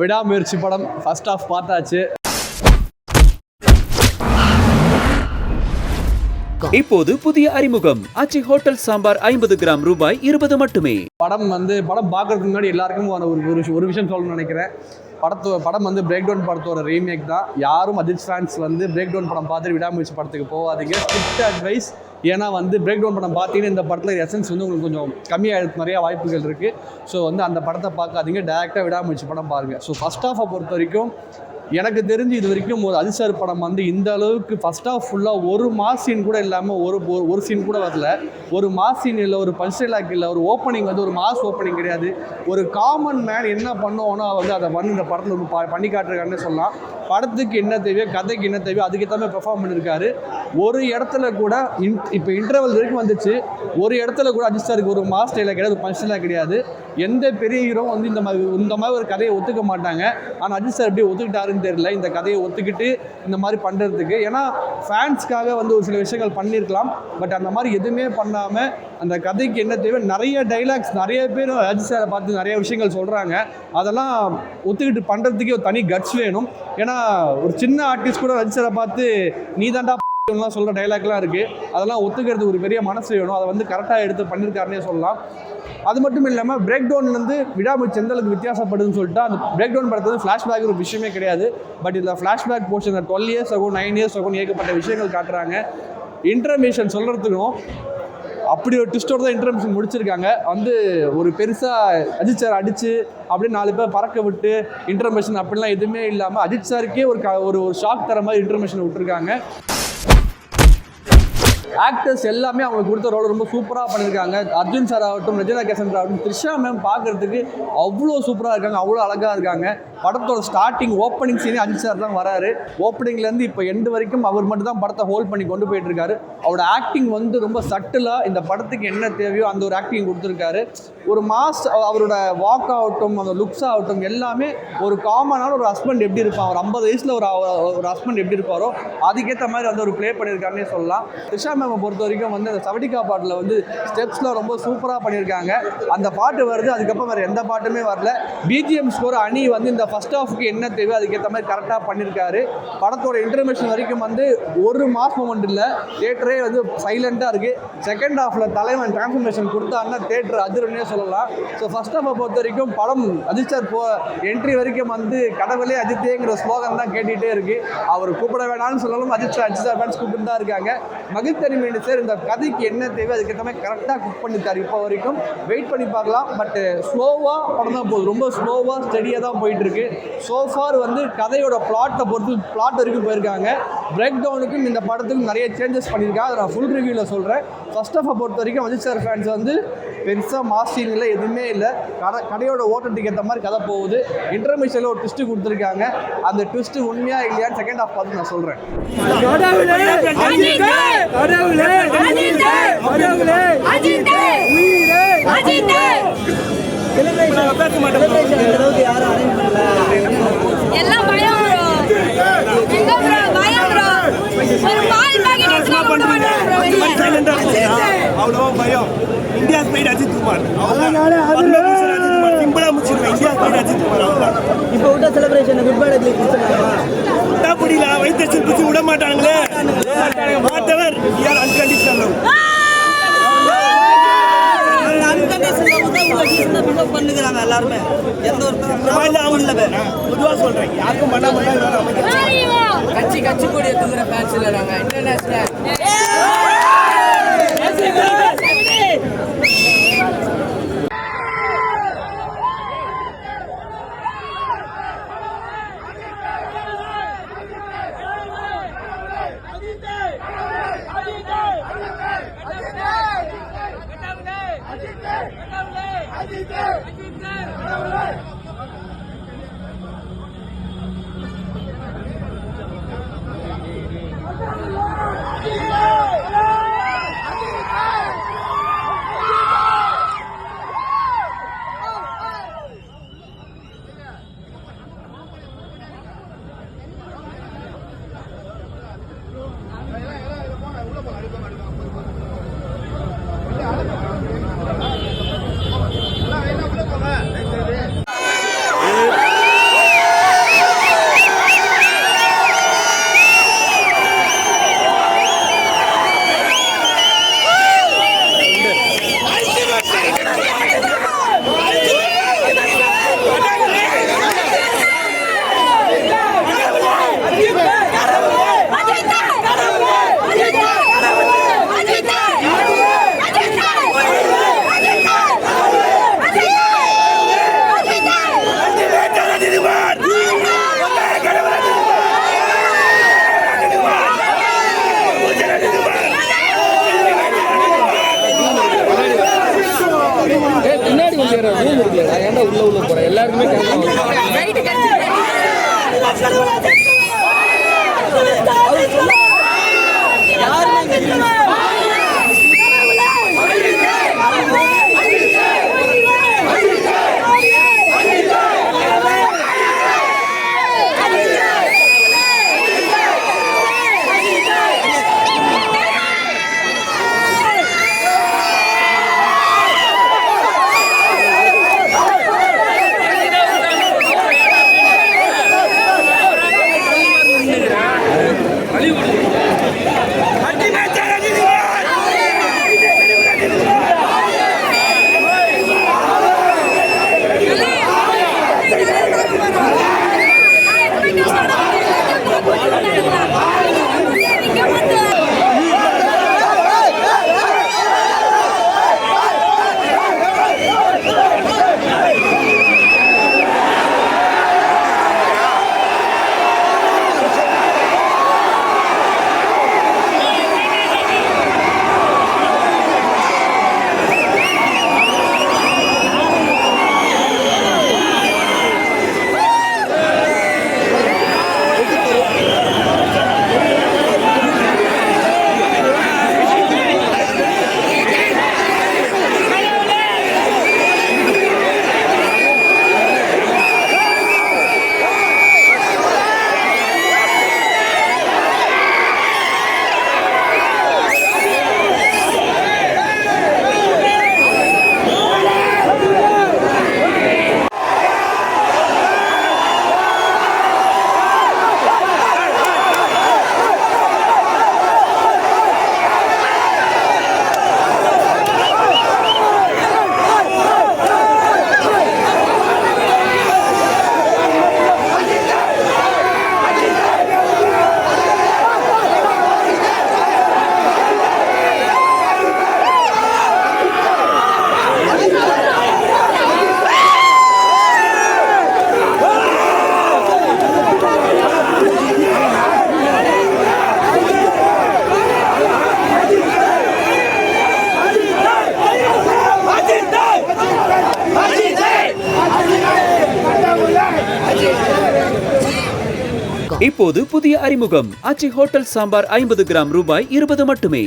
விடாமுயற்சி படம் first half பார்த்தாச்சு. இப்போது புதிய அறிமுகம் ஆச்சி ஹோட்டல் சாம்பார் 50 கிராம் ரூபாய் 20 மட்டுமே. படம் பார்க்கறதுக்கு முன்னாடி எல்லாருக்கும் ஒரு விஷயம் சொல்லணும்னு நினைக்கிறேன். படம் பிரேக் டவுன் படத்தோட ரீமேக் தான். யாரும் அஜித் ஃபேன்ஸ் பிரேக் டவுன் படம் பார்த்துட்டு விடாமுயற்சி படத்துக்கு போகாதீங்க. Strict advice. ஏன்னா பிரேக் டவுன் படம் பார்த்தீங்கன்னா இந்த படத்தில் எசன்ஸ் உங்களுக்கு கொஞ்சம் கம்மியாக நிறையா வாய்ப்புகள் இருக்குது. ஸோ அந்த படத்தை பார்க்காதீங்க, டேரெக்டாக விடாமுயற்சி படம் பாருங்கள். ஸோ ஃபர்ஸ்ட் ஹாஃபை பொறுத்த வரைக்கும் எனக்கு தெரிஞ்சு இது வரைக்கும் ஒரு அஜித் சார் படம் இந்த அளவுக்கு ஃபர்ஸ்ட் ஹாஃப் ஃபுல்லாக ஒரு மாஸ் சீன் கூட இல்லாமல் ஒரு சீன் கூட வரல. ஒரு மாஸ் சீன் இல்லை, ஒரு பஞ்ச் டைலாக் இல்லை, ஒரு ஓப்பனிங் ஒரு மாஸ் ஓப்பனிங் கிடையாது. ஒரு காமன் மேன் என்ன பண்ணுவோனோ அதை இந்த படத்தில் பண்ணி காட்டுறாங்கன்னு சொல்லலாம். படத்துக்கு என்ன தேவையோ, கதைக்கு என்ன தேவையோ அதுக்கேற்ற மாதிரி பெர்ஃபார்ம் பண்ணியிருக்காரு. ஒரு இடத்துல கூட இப்போ இன்டர்வல் வரைக்கும் வந்துச்சு, ஒரு இடத்துல கூட அஜித் சாருக்கு ஒரு மாஸ் டைலாக் கிடையாது, ஒரு பஞ்ச் டைலாக் கிடையாது. எந்த பெரிய ஹீரோ இந்த மாதிரி ஒரு கதையை ஒத்துக்க மாட்டாங்க. ஆனால் அஜித் சார் எப்படி ஒத்துக்கிட்டாருன்னு தெரியல இந்த கதையை ஒத்துக்கிட்டு இந்த மாதிரி பண்ணுறதுக்கு. ஏன்னா ஃபேன்ஸ்க்காக ஒரு சில விஷயங்கள் பண்ணியிருக்கலாம். பட் அந்த மாதிரி எதுவுமே பண்ணாமல் அந்த கதைக்கு என்ன தேவை, நிறைய டைலாக்ஸ், நிறைய பேர் அஜித் சாரை பார்த்து நிறைய விஷயங்கள் சொல்கிறாங்க. அதெல்லாம் ஒத்துக்கிட்டு பண்ணுறதுக்கே ஒரு தனி கட்ஸ் வேணும். ஏன்னா ஒரு சின்ன ஆர்டிஸ்ட் கூட அஜித் சாரை பார்த்து நீ தாண்டா சொல்கிற டைலாக்லாம் இருக்குது. அதெல்லாம் ஒத்துக்கிறதுக்கு ஒரு பெரிய மனசு வேணும். அதை கரெக்டாக எடுத்து பண்ணியிருக்காருன்னே சொல்லலாம். அது மட்டும் இல்லாமல் பிரேக் டவுன்லேருந்து விடாமுயற்சி எந்த அளவுக்கு வித்தியாசப்படுதுன்னு சொல்லிட்டு அந்த பிரேக் டவுன் படத்தில் ஃப்ளாஷ்பேக் ஒரு விஷயமே கிடையாது. பட் இதில் ஃப்ளாஷ்பேக் போர்ஷன் 12 இயர்ஸ் ஆகும், 9 இயர்ஸ் ஆகும், ஏகப்பட்ட விஷயங்கள் காட்டுறாங்க. இன்டர்மிஷன் சொல்கிறதுக்கும் அப்படி ஒரு ட்விஸ்டோடு தான் இன்டர்மிஷன் முடிச்சிருக்காங்க. ஒரு பெருசாக அஜித் சார் அடித்து அப்படியே 4 பேர் பறக்க விட்டு இன்டர்மிஷன் அப்படிலாம் எதுவுமே இல்லாமல் அஜித் சாருக்கே ஒரு ஷாக் தர மாதிரி இன்டர்மிஷன் விட்டுருக்காங்க. ஆக்டர்ஸ் எல்லாமே அவங்களுக்கு கொடுத்த ரோல் ரொம்ப சூப்பராக பண்ணியிருக்காங்க. அர்ஜுன் சார் ஆகட்டும், ரஜினா கேசன் ஆகட்டும், த்ரிஷா மேம் பார்க்குறதுக்கு அவ்வளோ சூப்பராக இருக்காங்க, அவ்வளோ அழகாக இருக்காங்க. படத்தோட ஸ்டார்டிங் ஓப்பனிங் சீனே அஜித் சார் தான் வராரு. ஓப்பனிங்லேருந்து இப்போ எண்டு வரைக்கும் அவர் மட்டும் தான் படத்தை ஹோல்ட் பண்ணி கொண்டு போயிட்டுருக்காரு. அவரோட ஆக்டிங் ரொம்ப சட்டிலாக இந்த படத்துக்கு என்ன தேவையோ அந்த ஒரு ஆக்டிங் கொடுத்துருக்காரு. ஒரு மாஸ் அவரோட வாக் ஆகட்டும், அந்த லுக்ஸ் ஆகட்டும், எல்லாமே ஒரு காமனான ஒரு ஹஸ்பண்ட் எப்படி இருப்பான், ஒரு 50 வயசில் ஒரு ஹஸ்பண்ட் எப்படி இருப்பாரோ அதுக்கேற்ற மாதிரி ஒரு ப்ளே பண்ணியிருக்காருன்னே சொல்லலாம். த்ரிஷா மேமை பொறுத்த வரைக்கும் அந்த சவடிக்கா பாட்டில் ஸ்டெப்ஸ்லாம் ரொம்ப சூப்பராக பண்ணியிருக்காங்க. அந்த பாட்டு வருது, அதுக்கப்புறம் வேறு எந்த பாட்டுமே வரல. பிஜிஎம் ஸ்கோர் அணி இந்த ஃபர்ஸ்ட் ஹாஃப்க்கு என்ன தேவை அதுக்கேற்ற மாதிரி கரெக்டாக பண்ணியிருக்காரு. படத்தோட இன்டர்மிஷன் வரைக்கும் ஒரு மாஸ் மூமெண்ட் இல்லை, தியேட்டரே சைலண்ட்டாக இருக்குது. செகண்ட் ஹாஃபில் தலைவன் டிரான்ஸ்ஃபர்மேஷன் கொடுத்தாங்கன்னா தியேட்டர் அதிர்னே சொல்லலாம். ஸோ ஃபர்ஸ்ட் ஹாஃபை பொறுத்த வரைக்கும் படம் அஜித் சார் என்ட்ரி வரைக்கும் கடவுளே அஜித்தேங்கிற ஸ்லோகன் தான் கேட்டுகிட்டே இருக்குது. அவர் கூப்பிட வேணாம்னு சொல்லலாம், அஜித் சார் ஃபேன்ஸ் கூப்பிட்டு தான் இருக்காங்க. மகிழ்த்தனிமேனு சார் இந்த கதைக்கு என்ன தேவை அதுக்கேற்ற மாதிரி கரெக்டாக குக் பண்ணியிருக்காரு. இப்போ வரைக்கும் வெயிட் பண்ணி பார்க்கலாம். பட் ஸ்லோவாக படம் தான் போகுது, ரொம்ப ஸ்லோவாக ஸ்டெடியாக தான் போயிட்டுருக்கு. சோஃபார் கதையோட பிளாட் வரைக்கும் போயிருக்காங்க. பிரேக் டவுனுக்கும் இந்த படத்துக்கும் நிறைய சேஞ்சஸ் பண்ணியிருக்காங்க. அதை நான் ஃபுல் ரிவ்யூவில் சொல்கிறேன். ஃபர்ஸ்ட் ஹாஃபை பொறுத்த வரைக்கும் அஜித் சார் ஃபேன்ஸ் பெருசாக மாஸ் சீன் இல்லை, எதுவுமே இல்லை. கடையோட ஓட்டத்துக்கு ஏற்ற மாதிரி கதை போகுது. இன்டர்மிஷனில் ஒரு ட்விஸ்ட்டு கொடுத்துருக்காங்க. அந்த ட்விஸ்ட்டு உண்மையாக இல்லையான்னு செகண்ட் ஹாஃப் பார்த்து நான் சொல்கிறேன். அவ்வளோ பயம். இந்தியா ஸ்பைட் அஜித் குமார் சிம்பிளா முடிச்சிருக்கேன். இந்தியா ஸ்பைட் அஜித் குமார் இப்போ விட்ட செலிப்ரேஷன் குட் பை விட்டா புரியல. வைத்தியர் பிடிச்சி விட மாட்டாங்களே. வாட்டவர் யார் அன்கண்டிஷனல் பண்ணுறாங்க எல்லாருமே. எந்த ஒரு பொதுவாக சொல்றேன், யாருக்கும் பண்ண கட்சி கொடி எடுத்துக்கிற ஃபேன்ஸ் இல்லை. நாங்கள் இன்டர்நேஷனல் இப்போது புதிய அறிமுகம் ஆச்சி ஹோட்டல் சாம்பார் 50 கிராம் ரூபாய் 20 மட்டுமே.